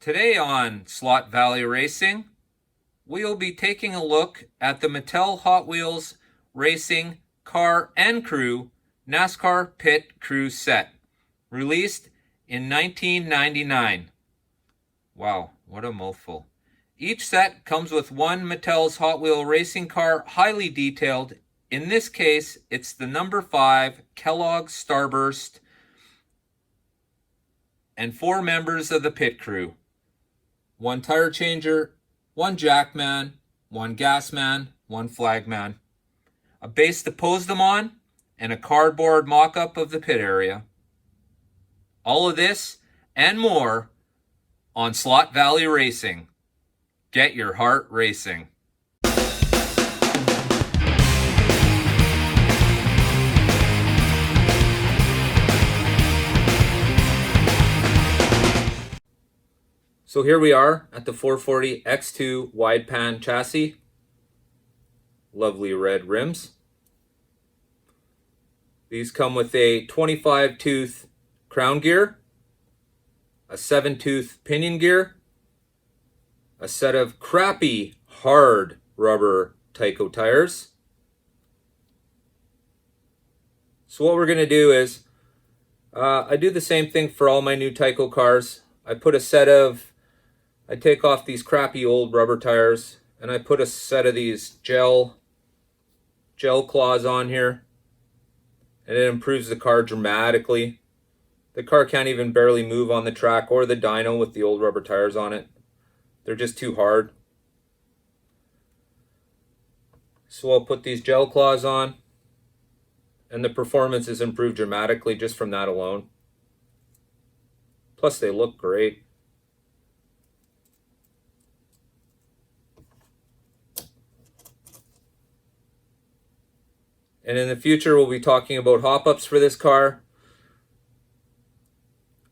Today on Slot Valley Racing, we'll be taking a look at the Mattel Hot Wheels Racing Car and Crew NASCAR Pit Crew set, released in 1999. Wow, what a mouthful. Each set comes with one Mattel's Hot Wheel racing car, highly detailed. In this case, it's the number 5 Kelloggs Starburst and 4 members of the pit crew. 1 tire changer, 1 jackman, 1 gasman, 1 flagman, a base to pose them on, and a cardboard mock-up of the pit area. All of this and more on Slot Valley Racing. Get your heart racing. So here we are at the 440 X2 wide pan chassis. Lovely red rims. These come with a 25 tooth crown gear, a 7 tooth pinion gear, a set of crappy hard rubber Tyco tires. So what we're going to do is, I do the same thing for all my new Tyco cars. I take off these crappy old rubber tires and I put a set of these gel claws on here, and it improves the car dramatically. The car can't even barely move on the track or the dyno with the old rubber tires on it. They're just too hard. So I'll put these gel claws on, and the performance is improved dramatically just from that alone. Plus they look great. And in the future, we'll be talking about hop-ups for this car.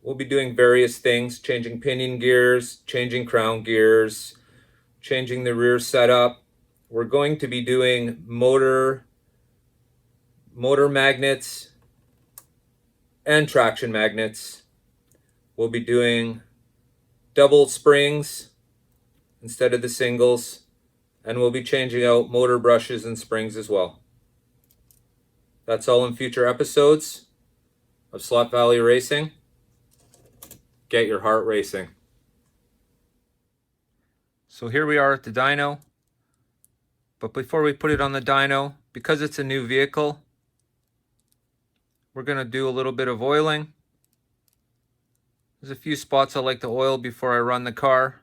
We'll be doing various things, changing pinion gears, changing crown gears, changing the rear setup. We're going to be doing motor magnets and traction magnets. We'll be doing double springs instead of the singles, and we'll be changing out motor brushes and springs as well. That's all in future episodes of Slot Valley Racing. Get your heart racing. So here we are at the dyno. But before we put it on the dyno, because it's a new vehicle, we're going to do a little bit of oiling. There's a few spots I like to oil before I run the car.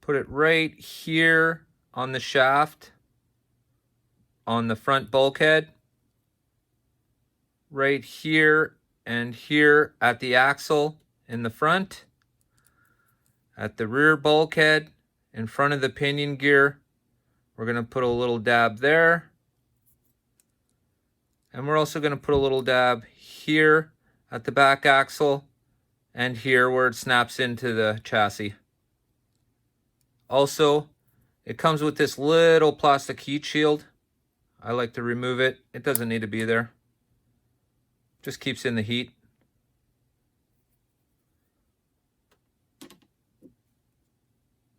Put it right here on the shaft, on the front bulkhead, right here and here at the axle in the front, at the rear bulkhead in front of the pinion gear. We're going to put a little dab there, and we're also going to put a little dab here at the back axle and here where it snaps into the chassis. Also, it comes with this little plastic heat shield. I like to remove it. It doesn't need to be there. Just keeps in the heat.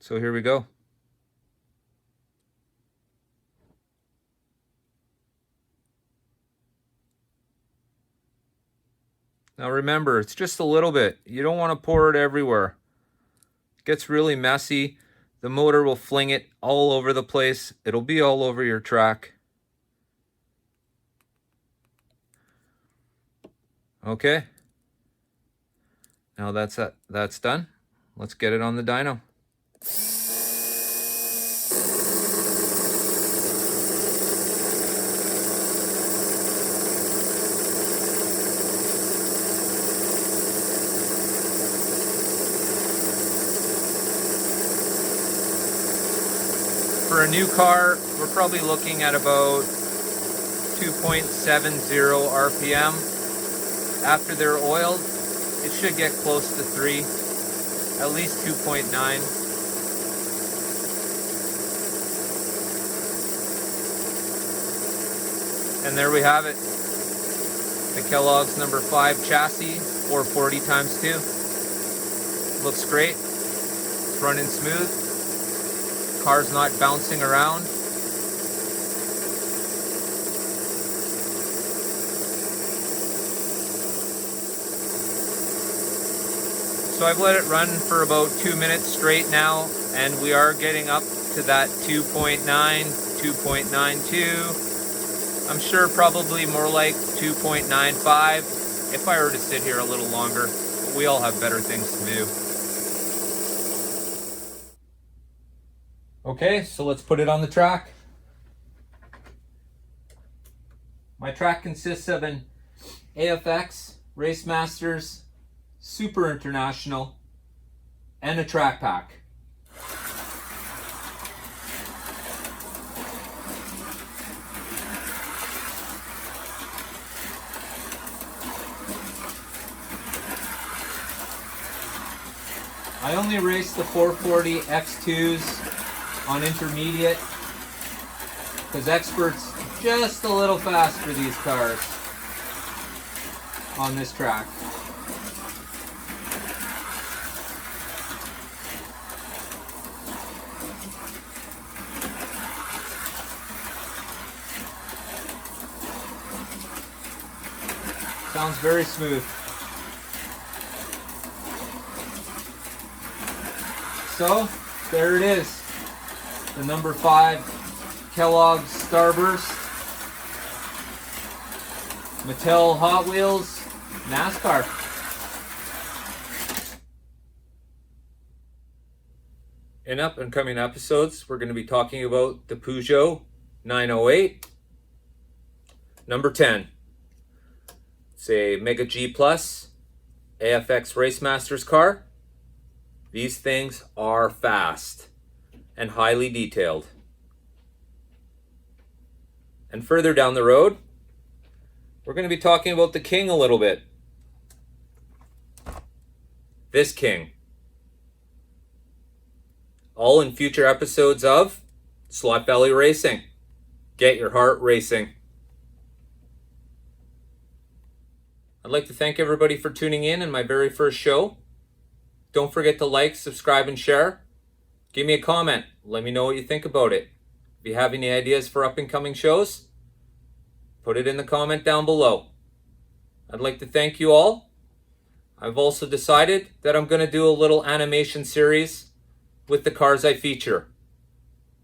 So here we go. Now remember, it's just a little bit. You don't want to pour it everywhere. It gets really messy. The motor will fling it all over the place. It'll be all over your track. Okay, now that's done. Let's get it on the dyno. For a new car, we're probably looking at about 2.70 RPM. After they're oiled, it should get close to 3, at least 2.9. And there we have it. The Kellogg's number 5 chassis, 440 × 2. looks great. It's running smooth. Car's not bouncing around. So I've let it run for about 2 minutes straight now, and we are getting up to that 2.9, 2.92. I'm sure probably more like 2.95 if I were to sit here a little longer, but we all have better things to do. Okay, so let's put it on the track. My track consists of an AFX Race Masters Super International and a track pack. I only race the 440 X2s on intermediate because expert's just a little fast for these cars on this track. Sounds very smooth. So, there it is. The number 5 Kelloggs Starburst Mattel Hot Wheels NASCAR. In up and coming episodes, we're going to be talking about the Peugeot 908 number 10. It's a Mega G Plus AFX Race Masters car. These things are fast and highly detailed. And further down the road, we're going to be talking about the King a little bit. This King. All in future episodes of Slot Valley Racing. Get your heart racing. I'd like to thank everybody for tuning in my very first show. Don't forget to like, subscribe, and share. Give me a comment. Let me know what you think about it. If you have any ideas for up and coming shows, put it in the comment down below. I'd like to thank you all. I've also decided that I'm going to do a little animation series with the cars I feature.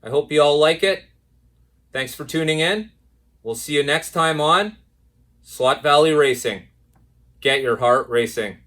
I hope you all like it. Thanks for tuning in. We'll see you next time on Slot Valley Racing. Get your heart racing.